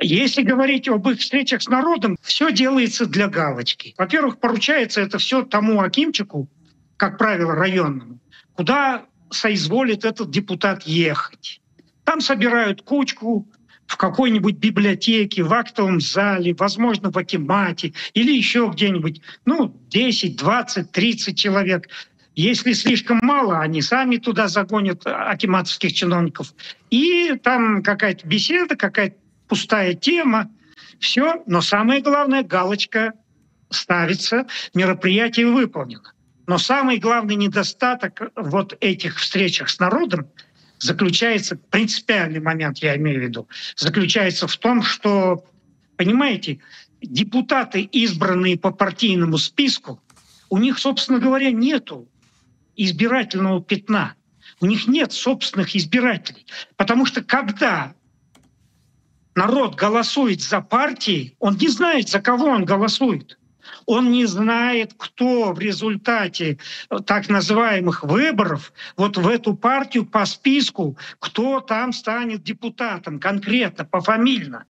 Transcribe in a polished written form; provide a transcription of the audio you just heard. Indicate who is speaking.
Speaker 1: Если говорить об их встречах с народом, все делается для галочки. Во-первых, поручается это все тому акимчику, как правило, районному, куда соизволит этот депутат ехать. Там собирают кучку в какой-нибудь библиотеке, в актовом зале, возможно, в акимате или еще где-нибудь, 10, 20, 30 человек. Если слишком мало, они сами туда загонят акиматовских чиновников. И там какая-то беседа, какая-то пустая тема. Все. Но самое главное, галочка ставится, мероприятие выполнено. Но самый главный недостаток вот этих встречах с народом заключается, принципиальный момент, я имею в виду, заключается в том, что, понимаете, депутаты, избранные по партийному списку, у них, собственно говоря, нету избирательного пятна. У них нет собственных избирателей. Потому что когда народ голосует за партии, он не знает, за кого он голосует. Он не знает, кто в результате так называемых выборов вот в эту партию по списку, кто там станет депутатом конкретно, пофамильно.